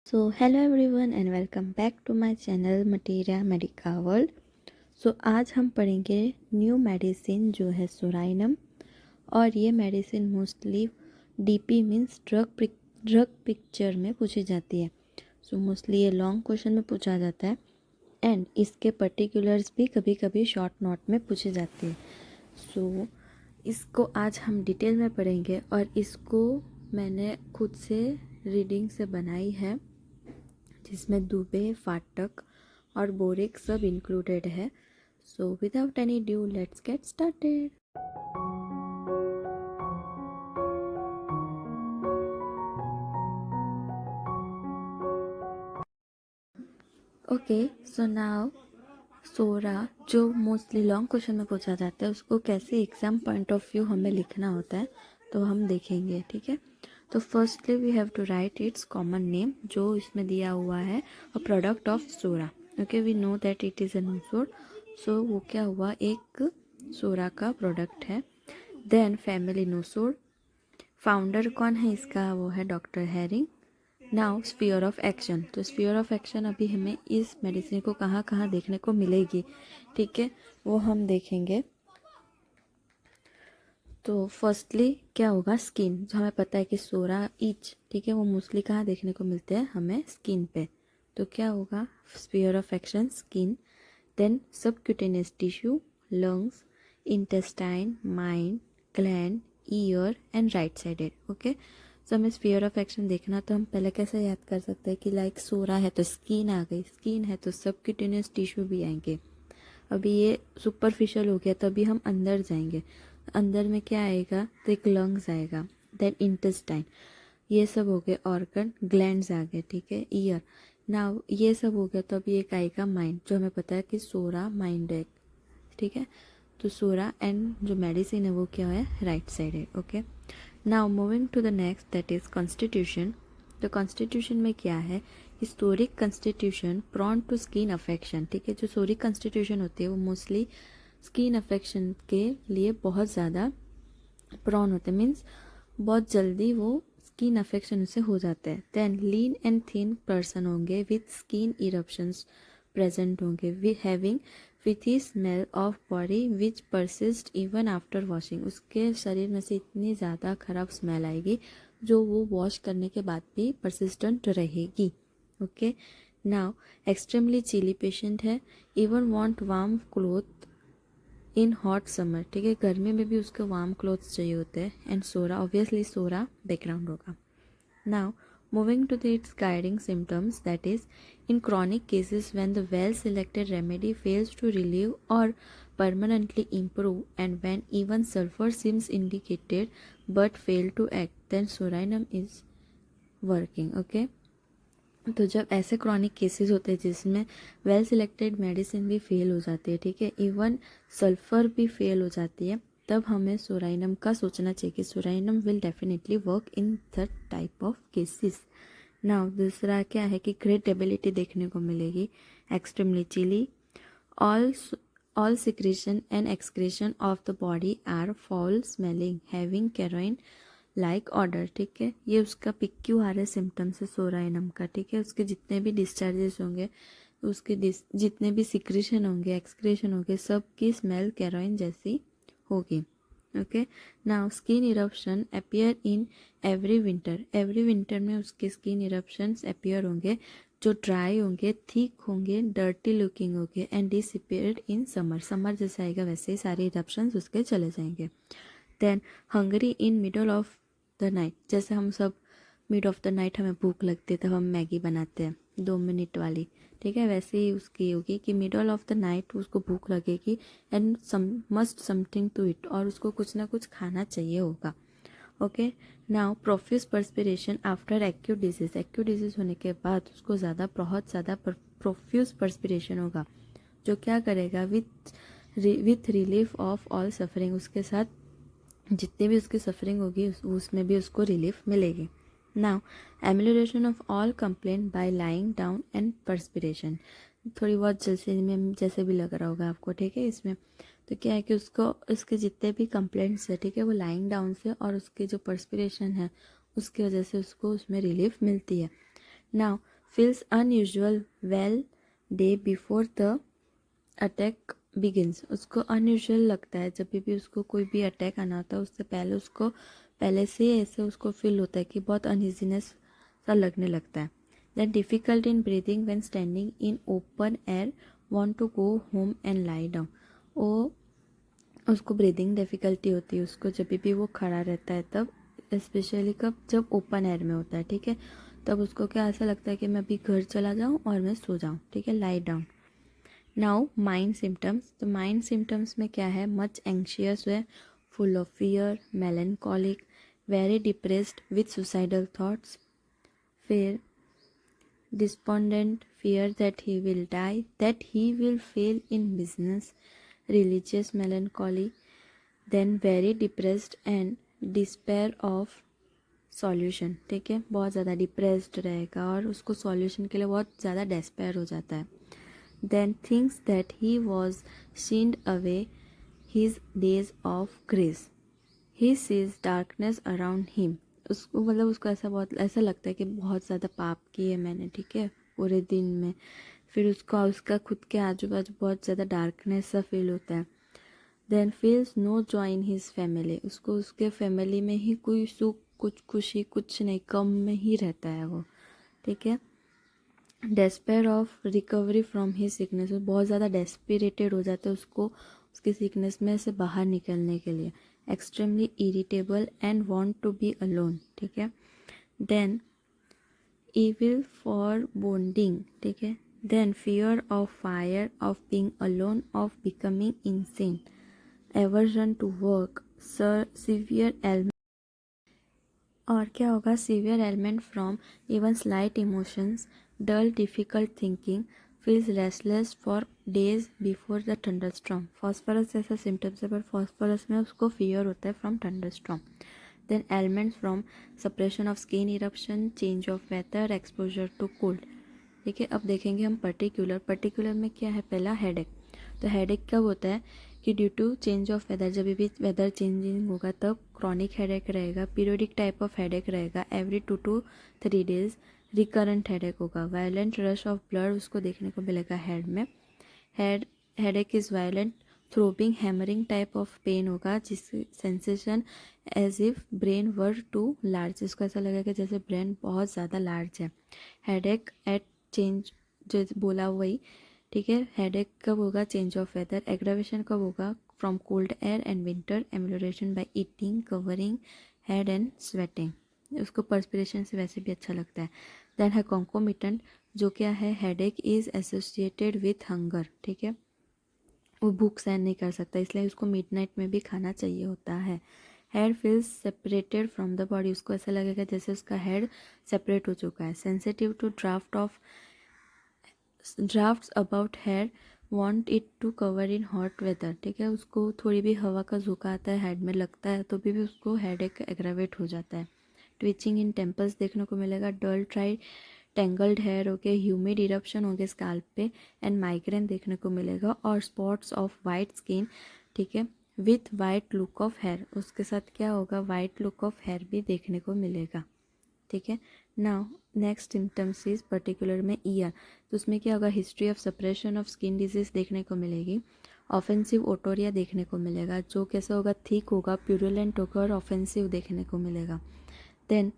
So hello everyone and welcome back to my channel materia medica world. So आज हम पढ़ेंगे new medicine जो है सोराइनम। और ये medicine mostly DP means drug picture में पूछी जाती है। सो मोस्टली ये लॉन्ग क्वेश्चन में पूछा जाता है एंड इसके पर्टिकुलर्स भी कभी कभी शॉर्ट नोट में पूछे जाते हैं। सो इसको आज हम डिटेल में पढ़ेंगे और इसको मैंने खुद से रीडिंग से बनाई है, जिसमें दुबे, फाटक और बोरिक सब इंक्लूडेड है। So without any due let's get started. Okay, so now psora जो मोस्टली लॉन्ग क्वेश्चन में पूछा जाता है उसको कैसे एग्जाम पॉइंट ऑफ व्यू हमें लिखना होता है तो हम देखेंगे। ठीक है, तो firstly we have to write its common name जो इसमें दिया हुआ है, a product of psora. Okay, we know that it is an nosode. So वो क्या हुआ, एक सोरा का प्रोडक्ट है। देन फैमिली नुसोर, फाउंडर कौन है इसका, वो है doctor herring. Now sphere of action, तो स्फीयर ऑफ एक्शन अभी हमें इस मेडिसिन को कहाँ कहाँ देखने को मिलेगी, ठीक है, वो हम देखेंगे। तो फर्स्टली क्या होगा, स्किन, जो हमें पता है कि सोरा ईच, ठीक है, वो मोस्टली कहाँ देखने को मिलते हैं, हमें स्किन पे। तो क्या होगा, sphere of action skin. Then subcutaneous tissue, lungs, intestine, mind, gland, ear and right sided. Okay, so हमें स्फीयर ऑफ एक्शन देखना, तो हम पहले कैसे याद कर सकते हैं कि लाइक सोरा है तो स्किन आ गई, स्किन है तो सबक्यूटेनियस टिश्यू भी आएंगे। अभी ये सुपरफिशियल हो गया तो अभी हम अंदर जाएंगे। अंदर में क्या आएगा, तो एक लंग्स आएगा, देन इंटेस्टाइन, ये सब हो गए ऑर्गन, ग्लैंड्स आ गए, ठीक है, ईयर। नाउ ये सब हो गया तो अभी एक आएगा माइंड, जो हमें पता है कि सोरा माइंड है, ठीक है। तो सोरा एंड जो मेडिसिन है वो क्या है, राइट साइड है। Okay, now moving to the next, that is constitution. तो कॉन्स्टिट्यूशन में क्या है, historic constitution prone to skin affection, ठीक है। जो सोरिक कॉन्स्टिट्यूशन होती है वो मोस्टली स्किन अफेक्शन के लिए बहुत ज़्यादा प्रॉन होते हैं, मीन्स बहुत जल्दी वो स्किन अफेक्शन उससे हो जाता है। Then lean and thin person होंगे विथ स्किन इरप्शंस प्रेजेंट होंगे, we having with he smell of body which persist even after washing, उसके शरीर में से इतनी ज़्यादा खराब स्मेल आएगी जो वो वॉश करने के बाद भी परसिस्टेंट रहेगी। Okay, now extremely chilly patient है, even want warm cloth in hot summer, ठीक है, गर्मी में भी उसको वार्म क्लोथ्स चाहिए होते हैं। And psora, obviously psora background होगा। Now moving to the its guiding symptoms, that is in chronic cases when the well selected remedy fails to relieve or permanently improve, and when even sulfur seems indicated but fail to act, then sorinum is working. Okay, तो जब ऐसे chronic cases होते हैं जिसमें well selected medicine भी fail हो जाती है, ठीक है, इवन सल्फर भी फेल हो जाती है, तब हमें सोराइनम का सोचना चाहिए कि psorinum will definitely work in that type of cases. Now दूसरा क्या है कि ग्रेट एबिलिटी देखने को मिलेगी, extremely chilly, all all secretion and excretion of the body are foul smelling, having carrion like odour, ठीक है, ये उसका PQRS सिम्टम्स है सोराइनम का, ठीक है। उसके जितने भी डिस्चार्जेस होंगे, उसके जितने भी सिक्रेशन होंगे, एक्सक्रेशन होंगे, सब की स्मेल कैरोइन जैसी होगी। Okay, now skin eruption appear in every winter में उसके स्किन इरप्शंस अपियर होंगे, जो ड्राई होंगे, थिक होंगे, डर्टी लुकिंग होंगे, एंड डिसअपियर्ड इन समर जैसे आएगा वैसे ही सारे इरप्शंस उसके चले जाएंगे। Then hungry in middle of the night, जैसे हम सब मिड ऑफ द नाइट हमें भूख लगती है तब हम मैगी बनाते हैं 2 मिनट वाली, ठीक है, वैसे ही उसकी होगी कि मिडल ऑफ द नाइट उसको भूख लगेगी and must something to eat, और उसको कुछ ना कुछ खाना चाहिए होगा। Okay, now profuse perspiration after acute disease होने के बाद उसको बहुत ज़्यादा प्रोफ्यूज पर्सपिरेशन होगा, जो क्या करेगा, with relief of all suffering, उसके साथ जितनी भी उसकी सफरिंग होगी उसमें भी उसको रिलीफ मिलेगी। Now emulation of all complaint bye lying down and perspiration, थोड़ी बहुत जैसे में जैसे भी लग रहा होगा आपको, ठीक है, इसमें तो क्या है कि उसको उसके जितने भी कंप्लेंट्स है, ठीक है, वो लाइंग डाउन से और उसके जो पर्सपिरेशन है उसकी वजह से उसको उसमें रिलीफ मिलती है। Now feels unusual well day before the attack begins. उसको अनयूजुअल लगता है जब भी उसको कोई भी अटैक आना होता है उससे पहले उसको पहले से ऐसे उसको फील होता है कि बहुत अनइजीनेस सा लगने लगता है. Then difficult in breathing when standing in open air, want to go home and lie down. वो उसको ब्रीदिंग डिफ़िकल्टी होती है उसको जब भी वो खड़ा रहता है तब, स्पेशली कब, जब ओपन एयर में होता है. ठीक है, तब उसको क्या ऐसा लगता है कि मैं अभी घर चला जाऊँ और मैं सो जाऊँ. ठीक है, lie down. Now mind symptoms. तो माइंड सिम्टम्स में क्या है, मच एंक्शियस है, full of fear, melancholic, very depressed with suicidal thoughts, फिर डिस्पोंडेंट, fear that he will die, that he will fail in business, religious melancholy, then very depressed and despair of solution. ठीक है, बहुत ज़्यादा depressed रहेगा और उसको solution के लिए बहुत ज़्यादा डेस्पेयर हो जाता है. then thinks that he was sinned away his days of grace. He sees darkness around him. उसको मतलब उसको ऐसा बहुत ऐसा लगता है कि बहुत ज़्यादा पाप किए मैंने. ठीक है, पूरे दिन में. फिर उसका खुद के आजू बाजू बहुत ज़्यादा डार्कनेस सा फील होता है. Then feels no joy in his family. उसको उसके फैमिली में ही कोई सुख, कुछ खुशी, कुछ नहीं, कम में ही रहता है वो. ठीक है, despair of recovery from he sickness. बहुत ज़्यादा डेस्परेटेड हो जाता है उसको उसकी सिकनेस में से बाहर निकलने के लिए. Extremely irritable and want to be alone. ठीक है, देन ईविल फॉर बॉन्डिंग. ठीक है, then fear of fire, of being alone, of becoming insane, aversion to work, severe element. और क्या होगा, severe element from even slight emotions, dull difficult thinking, feels restless for days before the thunderstorm. Phosphorus जैसा symptoms है, पर phosphorus में उसको fear होता है from thunderstorm. Then elements from suppression of skin eruption, change of weather, exposure to cold. ठीक है, अब देखेंगे हम पर्टिकुलर में क्या है. पहला हेडेक. तो हेडेक कब होता है कि due to change of weather, जब भी वेदर चेंजिंग होगा तब क्रॉनिक हेडेक रहेगा, पीरियोडिक टाइप ऑफ हेडेक रहेगा, every 2 to 3 days recurrent headache होगा. वायलेंट रश ऑफ ब्लड उसको देखने को मिलेगा हेड में. Headache is violent, throbbing, hammering type of pain होगा, जिससे sensation as if brain were too large. इसको ऐसा लगेगा जैसे ब्रेन बहुत ज़्यादा लार्ज है. हेडेक एट चेंज, जो बोला वही. ठीक है, हेडेक कब होगा, चेंज ऑफ वेदर. एग्रावेशन कब होगा, from cold air and winter. Amelioration by eating, covering head and sweating. उसको पर्सपिरेशन से वैसे भी अच्छा लगता है. देन है कॉन्कोमिटेंट, जो क्या है, headache is associated with hunger. ठीक है, वो भूख सहन नहीं कर सकता, इसलिए उसको मिडनाइट में भी खाना चाहिए होता है. Head feels separated from the body. उसको ऐसा लगेगा जैसे उसका हेड सेपरेट हो चुका है. Sensitive to draughts about head, want it to cover in hot weather. ठीक है, उसको थोड़ी भी हवा का झोंका आता है, हेड में लगता है तो भी उसको हेडेक एग्रावेट हो जाता है. ट्विचिंग इन टेम्पल्स देखने को मिलेगा. डल ट्राई टेंगल्ड हेयर हो गए, ह्यूमिड इरप्शन हो गए स्काल्प पे, एंड माइग्रेन देखने को मिलेगा. और स्पॉट्स ऑफ वाइट स्किन. ठीक है, with white look of hair. उसके साथ क्या होगा, वाइट लुक ऑफ हेयर भी देखने को मिलेगा. ठीक है, now next symptoms is particular में ईयर. तो उसमें क्या होगा, history of suppression of skin disease देखने को मिलेगी. ऑफेंसिव ओटोरिया देखने को मिलेगा, जो कैसा होगा, थिक होगा, प्यूरुलेंट होगा और ऑफेंसिव देखने को मिलेगा. देन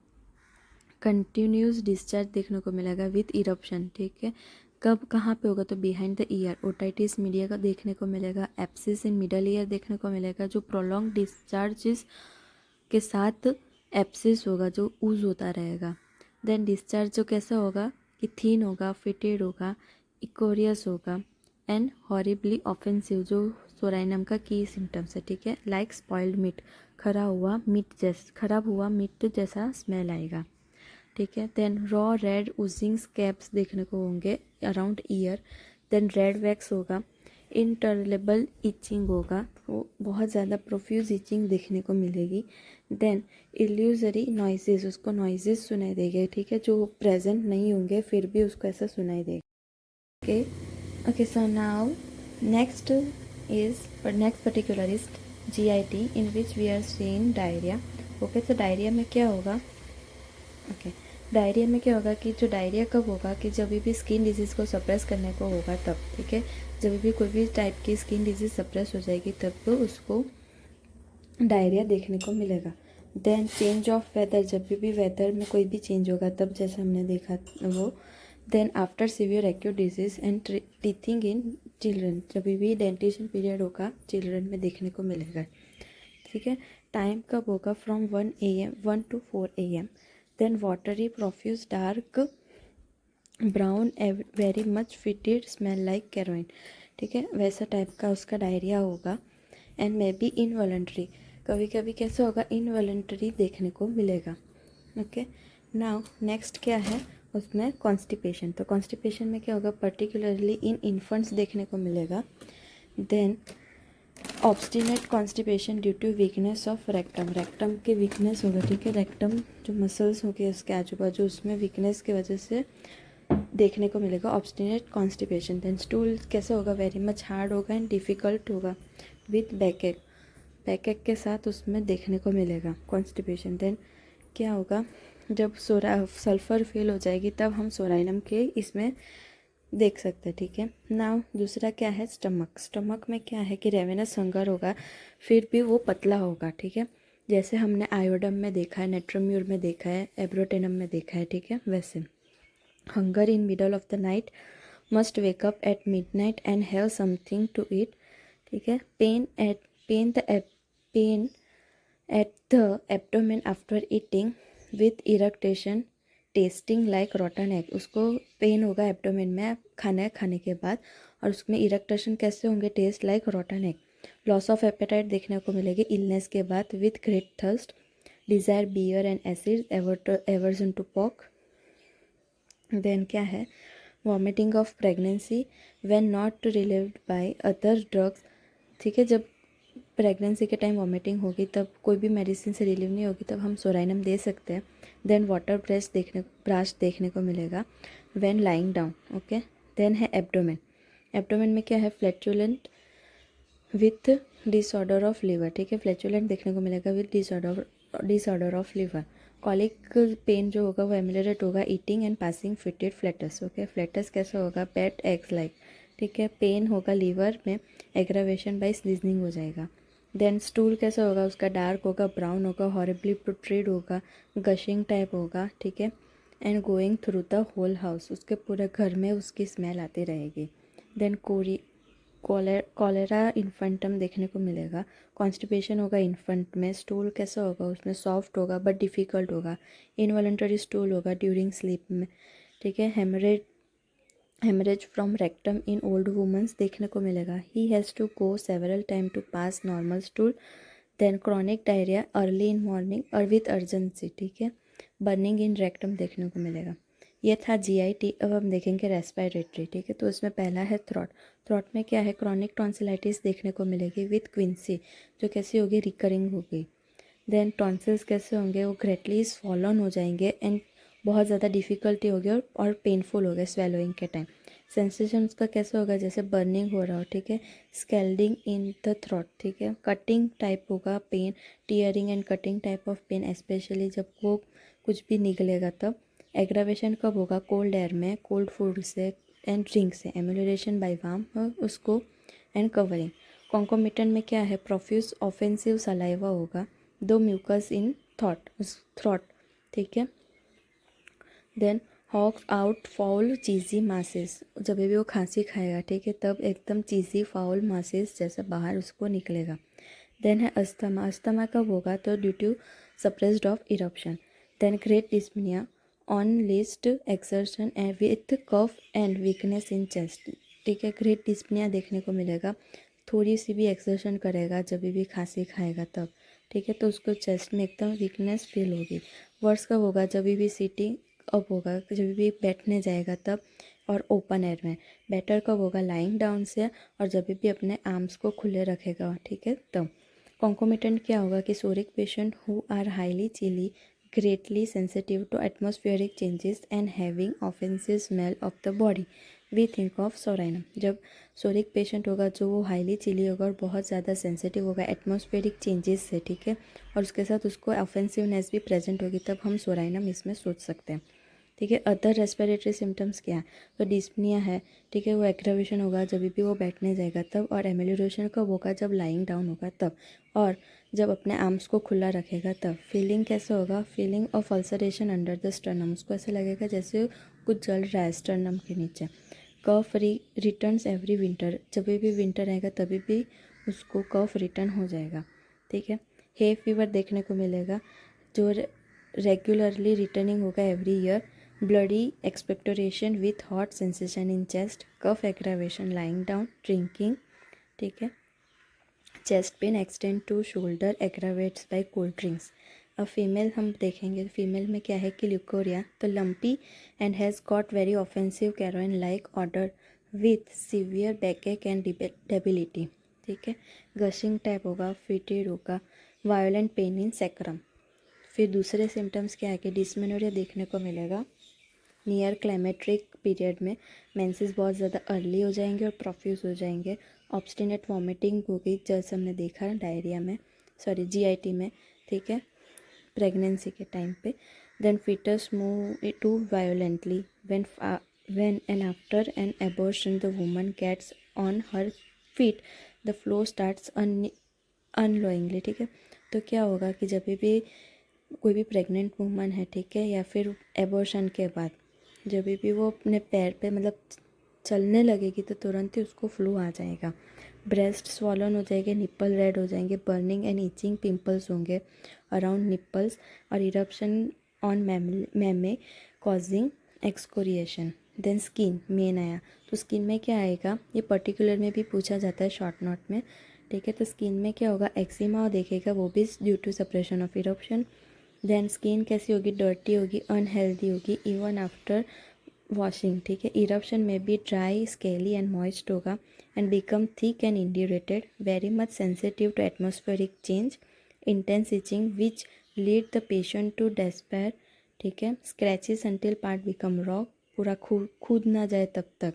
कंटिन्यूस डिस्चार्ज देखने को मिलेगा विथ इरप्शन. ठीक है, कब कहाँ पे होगा, तो behind the year. Otitis media का देखने को मिलेगा. एप्सिस इन मिडल ईयर देखने को मिलेगा, जो प्रोलॉन्ग डिस्चार्जेस के साथ एप्सिस होगा, जो ऊज होता रहेगा. देन डिस्चार्ज जो कैसा होगा, कि थीन होगा, फिटेड होगा, इकोरियस होगा, एंड हॉरिबली ऑफेंसिव, जो सोराइनम का की सिम्टम्स है. ठीक है, लाइक स्पॉइल्ड मीट, खराब हुआ मीट जैसा स्मेल आएगा. ठीक है, then raw red oozing scabs देखने को होंगे around ear. Then red wax होगा. इंटरलेबल इचिंग होगा, वो बहुत ज़्यादा प्रोफ्यूज इचिंग देखने को मिलेगी. देन इल्यूजरी नॉइजेस, उसको नॉइजेस सुनाई देंगे. ठीक है, जो प्रेजेंट नहीं होंगे फिर भी उसको ऐसा सुनाई देगा. Okay, so now next particular is GIT, in which we are seeing diarrhoea. Okay, तो डायरिया में क्या होगा, ओके, डायरिया में क्या होगा कि जो डायरिया कब होगा कि जब भी स्किन डिजीज़ को सप्रेस करने को होगा तब, ठीक है। जब भी कोई भी टाइप की स्किन डिजीज़ सप्रेस हो जाएगी तब तो उसको डायरिया देखने को मिलेगा। देन चेंज ऑफ वेदर, जब भी वेदर में कोई भी चेंज होगा तब, जैसे हमने देखा वो। Then after severe acute disease and teething in children, जब भी डेंटिशन पीरियड होगा चिल्ड्रन में देखने को मिलेगा, ठीक है। टाइम कब होगा? From 1 to 4 AM। Then watery profuse dark brown very much fetid smell like carrion, ठीक है, वैसा टाइप का उसका डायरिया होगा। एंड मे बी इनवॉलंटरी, कभी कभी कैसे होगा? इनवॉलंटरी देखने को मिलेगा। ओके, नाउ नेक्स्ट क्या है उसमें? कॉन्स्टिपेशन। तो कॉन्स्टिपेशन में क्या होगा? पर्टिकुलरली इन इन्फेंट्स देखने को मिलेगा। Then obstinate constipation due to weakness of rectum, rectum की वीकनेस होगा, ठीक है। रेक्टम जो मसल्स होंगे उसके आजू बाजू, उसमें वीकनेस की वजह से देखने को मिलेगा ऑब्स्टिनेट कॉन्स्टिपेशन। देन स्टूल कैसे होगा? वेरी मच हार्ड होगा एंड डिफ़िकल्ट होगा विथ बैकएक, बैकएक के साथ उसमें देखने को मिलेगा कॉन्स्टिपेशन। देन क्या होगा? जब सल्फ़र फेल हो जाएगी तब हम सोराइनम के इसमें देख सकते हैं, ठीक है। नाउ दूसरा क्या है? स्टमक। स्टमक में क्या है कि रेवेनस हंगर होगा, फिर भी वो पतला होगा, ठीक है। जैसे हमने आयोडम में देखा है, नेट्रोम्यूर में देखा है, एब्रोटेनम में देखा है, ठीक है, वैसे। Hunger in middle of the night, must wake up at midnight and have something to eat, ठीक है। Pain at the abdomen after eating with eructation tasting like rotten egg, उसको पेन होगा एब्डोमेन में खाना खाने के बाद, और उसमें इरेक्टेशन कैसे होंगे? Taste like rotten egg. Loss of appetite देखने को मिलेगी इलनेस के बाद with great thirst, desire beer and acid, aversion to pork. Then क्या है? Vomiting of pregnancy when not relieved by other drugs, ठीक है। जब प्रेगनेंसी के टाइम वॉमिटिंग होगी तब कोई भी मेडिसिन से रिलीव नहीं होगी तब हम सोराइनम दे सकते हैं। देन वाटर ब्राश देखने को मिलेगा when lying down, okay. Then है एब्डोमेन। एब्डोमेन में क्या है? Flatulent with disorder of liver, ठीक है, फ्लैचुलेंट देखने को मिलेगा with disorder of liver. Colic pain जो होगा वो एमुलेटेड होगा eating and passing fetid flatus, okay. Flatus कैसे होगा? पेट एग्स लाइक, ठीक है। पेन होगा लीवर में, एग्रावेशन बाय स्नीजनिंग हो जाएगा। देन स्टूल कैसे होगा? उसका डार्क होगा, ब्राउन होगा, हॉरिबली प्रोट्रेड होगा, गशिंग टाइप होगा, ठीक है। And going through the whole house, उसके पूरे घर में उसकी स्मेल आती रहेगी। देन कॉलेरा इन्फेंटम देखने को मिलेगा। कॉन्स्टिपेशन होगा इन्फेंट में। स्टूल कैसा होगा? उसमें सॉफ्ट होगा बट डिफ़िकल्ट होगा। इनवॉलंटरी स्टूल होगा ड्यूरिंग स्लीप में, ठीक है। Haemorrhage from rectum in old womens देखने को मिलेगा। He has to go several time to pass normal stool. Then chronic diarrhoea early in morning और विथ अर्जेंसी, ठीक है। बर्निंग इन रेक्टम देखने को मिलेगा। ये था जीआईटी। अब हम देखेंगे रेस्पिरेटरी, ठीक है। तो इसमें पहला है थ्रॉट। थ्रॉट में क्या है? क्रॉनिक टॉन्सिलाइटिस देखने को मिलेगी विथ क्विंसी, जो कैसी होगी? रिकरिंग होगी। देन टॉन्सिल्स कैसे होंगे? वो ग्रेटली स्वॉलन हो जाएंगे एंड बहुत ज़्यादा डिफ़िकल्टी होगी और पेनफुल हो गए स्वेलोइंग के टाइम। सेंसेशन उसका कैसे होगा? जैसे बर्निंग हो रहा हो, ठीक है। स्केल्डिंग इन द थ्रॉट, ठीक है। कटिंग टाइप होगा pain, tearing and cutting type of pain, specially जब वो कुछ भी निकलेगा तब। एग्रावेशन कब होगा? कोल्ड एयर में, कोल्ड फूड से एंड ड्रिंक से। एम्यूलेशन बाय वार्म उसको एंड कवरिंग। कॉन्कोमिटेंट में क्या है? प्रोफ्यूज ऑफेंसिव सलाइवा होगा, दो म्यूकस इन थ्रॉट, ठीक है। देन हॉक्स आउट फाउल चीज़ी मासेस, जब भी वो खांसी खाएगा, ठीक है, तब एकदम चीज़ी फाउल मासेस जैसा बाहर उसको निकलेगा। देन है अस्थमा। अस्थमा कब होगा? तो due to suppressed of eruption. Then great dyspnoea on least exertion and with cough and weakness in chest, ठीक है। ग्रेट डिस्पनिया देखने को मिलेगा, थोड़ी सी भी एक्सर्शन करेगा जब भी खांसी खाएगा तब, ठीक है, तो उसको चेस्ट में एकदम वीकनेस फील होगी। वर्स कब होगा? जब भी सीटिंग अप होगा, जब भी बैठने जाएगा तब, और ओपन एयर में। बेटर कब होगा? लाइंग डाउन से, और जब भी अपने आर्म्स को खुले रखेगा, ठीक है, तब। कॉन्कोमिटेंट क्या होगा? कि psoric patient who are highly chilly, greatly sensitive to atmospheric changes and having offensive smell of the body, we think of psorinum. जब सोरिक पेशेंट होगा जो वो हाईली चिली होगा और बहुत ज़्यादा सेंसिटिव होगा एटमॉस्फेरिक चेंजेस से, ठीक है, और उसके साथ उसको ऑफेंसिवनेस भी प्रेजेंट होगी, तब हम सोराइनम इसमें सोच सकते हैं। ठीक है। अदर रेस्पिरेटरी सिम्टम्स क्या है, तो डिस्पनिया है, ठीक है, वो एग्रावेशन होगा जब भी वो बैठने जाएगा तब, और एमेलियोरेशन कब होगा, जब लाइंग डाउन होगा तब, और जब अपने आर्म्स को खुला रखेगा तब। फीलिंग कैसे होगा, feeling of ulceration under the sternum, उसको ऐसे लगेगा जैसे कुछ जल रहा है स्टर्नम के नीचे। कफ रिटर्न्स एवरी विंटर, जब भी विंटर आएगा तभी भी उसको कफ रिटर्न हो जाएगा, ठीक है। हे फीवर देखने को मिलेगा जो रेगुलरली रिटर्निंग होगा every year. Bloody expectoration with hot sensation in chest, cough aggravation lying down, drinking, ठीक है। Chest pain extend to shoulder aggravates by cold drinks. अब फीमेल हम देखेंगे, फीमेल में क्या है कि ल्यूकोरिया, तो lumpy and has got very offensive carrion like odour with severe backache and debility, ठीक है। गशिंग टाइप होगा, फिटेड होगा, वायोलेंट पेन इन सैक्रम। फिर दूसरे सिम्टम्स क्या है कि डिस्मेनोरिया देखने को मिलेगा नियर क्लाइमेट्रिक पीरियड में। मेंसेस बहुत ज़्यादा अर्ली हो जाएंगे और प्रोफ्यूज हो जाएंगे। ऑब्स्टिनेट वॉमिटिंग होगी जैसे हमने देखा डायरिया में, सॉरी जीआईटी में, ठीक है, प्रेगनेंसी के टाइम पे। Then foetus move too violently when and after an abortion the woman gets on her feet, the flow starts unknowingly, ठीक है। तो क्या होगा कि जब भी कोई भी प्रेग्नेंट वूमन है, ठीक है, या फिर एबॉर्शन के बाद जब भी वो अपने पैर पे मतलब चलने लगेगी तो तुरंत ही उसको फ्लू आ जाएगा। ब्रेस्ट स्वॉलन हो जाएंगे, निप्पल रेड हो जाएंगे, बर्निंग एंड इचिंग पिंपल्स होंगे अराउंड निप्पल्स, और eruption on mammae causing excoriation. Then skin मेन आया, तो स्किन में क्या आएगा, ये पर्टिकुलर में भी पूछा जाता है शॉर्ट नोट में, ठीक है। तो स्किन में क्या होगा, एक्जिमा देखेगा, वो भी due to suppression of eruption. Then skin कैसी होगी, डर्टी होगी, अनहेल्दी होगी इवन आफ्टर वॉशिंग, ठीक है। इरप्शन में भी ड्राई, स्केली एंड मॉइस्ट होगा and become thick and indurated, very much sensitive to atmospheric change, intense itching which lead the patient to despair, ठीक है। Scratches until part become raw, पूरा खुद ना जाए तब तक।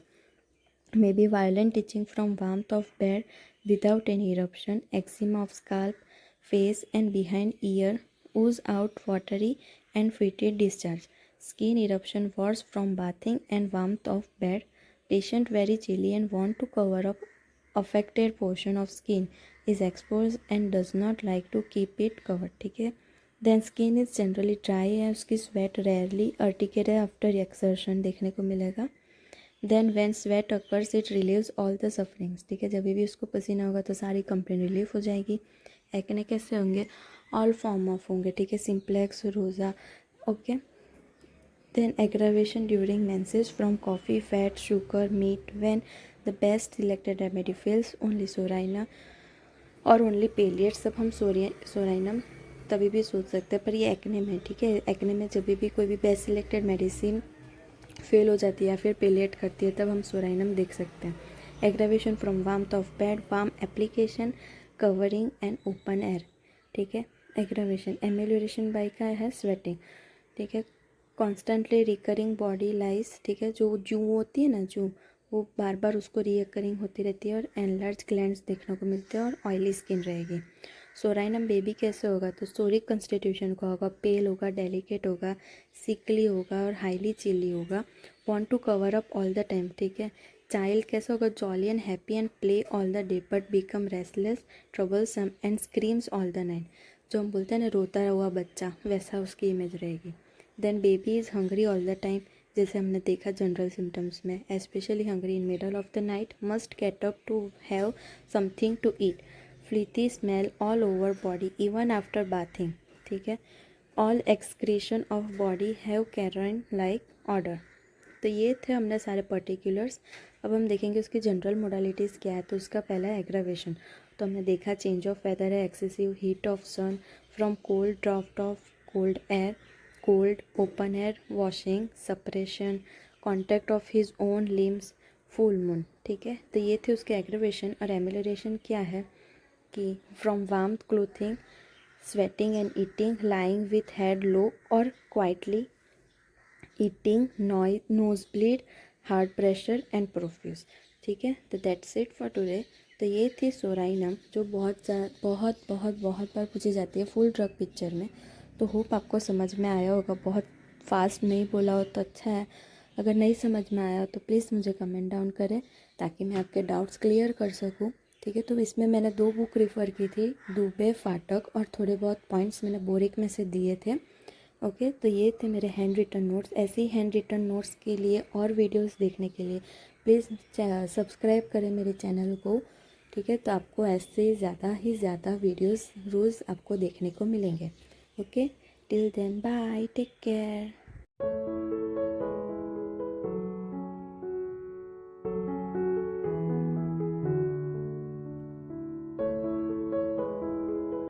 May be violent itching from warmth of bed without any eruption, eczema of scalp, face and behind ear, ooze out watery and fetid discharge, skin eruption worse from bathing and warmth of bed, patient very chilly and want to cover up affected portion of skin, is exposed and does not like to keep it covered, ठीक है। Then skin is generally dry है, उसकी sweat rarely अर्टिकेट है after exertion देखने को मिलेगा। Then when sweat occurs it relieves all the sufferings, ठीक है, जब भी उसको पसीना होगा तो सारी कंप्लेन रिलीफ हो जाएगी। एक्ने कैसे होंगे, ऑल फॉर्म ऑफ होंगे, ठीक है, simplex, rosa, okay. Then aggravation during menses from coffee, fat, sugar, meat, when the best selected remedy fails only psorinum और ओनली पेलियट, सब हम सोराइनम तभी भी सोच सकते हैं, पर ये एक्ने में, ठीक है, एक्ने में जब भी कोई भी बेस्ट सिलेक्टेड मेडिसिन फेल हो जाती है या फिर पेलिएट करती है तब हम सोराइनम देख सकते हैं। Aggravation from warmth of bed, warm application, covering and open air, ठीक है। एग्रावेशन एमेलियोरेशन बाय का है स्वेटिंग, ठीक है। कॉन्स्टेंटली रिकरिंग बॉडी लाइस, ठीक है, जो जू होती है ना, जू वो बार बार उसको रिकरिंग होती रहती है, और एनलार्ज ग्लैंड्स देखने को मिलते हैं और ऑयली स्किन रहेगी। सोराइनम बेबी कैसे होगा, तो सोरिक कंस्टिट्यूशन का होगा, पेल होगा, डेलिकेट होगा, सिकली होगा और हाईली चिली होगा, want to cover up all the time, ठीक है। चाइल्ड कैसा होगा, jolly and happy and play all the day but become restless, troublesome and screams all the night, जो हम बोलते हैं ना रोता हुआ बच्चा, वैसा उसकी इमेज रहेगी। Then baby is hungry all the time, जैसे हमने देखा जनरल सिम्टम्स में, especially hungry in middle of the night, must get up to have something to eat, filthy smell all over body even after bathing, ठीक है। All excretion of body have carrion like odour. तो ये थे हमने सारे particulars. अब हम देखेंगे उसकी जनरल मोडालिटीज़ क्या है। तो उसका पहला है एग्रावेशन, तो हमने देखा चेंज ऑफ वेदर है, excessive heat of sun from cold, draught of cold air, cold, open air, washing, suppression, contact of his own limbs, full moon, ठीक है। तो ये थे उसके एग्रावेशन। और एमेलियोरेशन क्या है कि from warm clothing, sweating and eating, lying with head low और quietly, eating, nose bleed, heart pressure and profuse, ठीक है। तो दैट्स इट फॉर टुडे। तो ये थी सोराइनम, जो बहुत बहुत बार पूछी जाती है फुल ड्रग पिक्चर में। तो होप आपको समझ में आया होगा, बहुत फास्ट नहीं बोला हो तो अच्छा है। अगर नहीं समझ में आया हो तो प्लीज़ मुझे कमेंट डाउन करें ताकि मैं आपके डाउट्स क्लियर कर सकूं। ठीक है, तो इसमें मैंने 2 बुक रेफ़र की थी, दुबे फाटक, और थोड़े बहुत पॉइंट्स मैंने बोरिक में से दिए थे। ओके, तो ये थे मेरे हैंड रिटन नोट्स। ऐसे ही हैंड रिटन नोट्स के लिए और वीडियोस देखने के लिए प्लीज़ सब्सक्राइब करें मेरे चैनल को। ठीक है, तो आपको ऐसे ज़्यादा ही ज़्यादा वीडियोस रोज़ आपको देखने को मिलेंगे। Okay, till then bye, take care.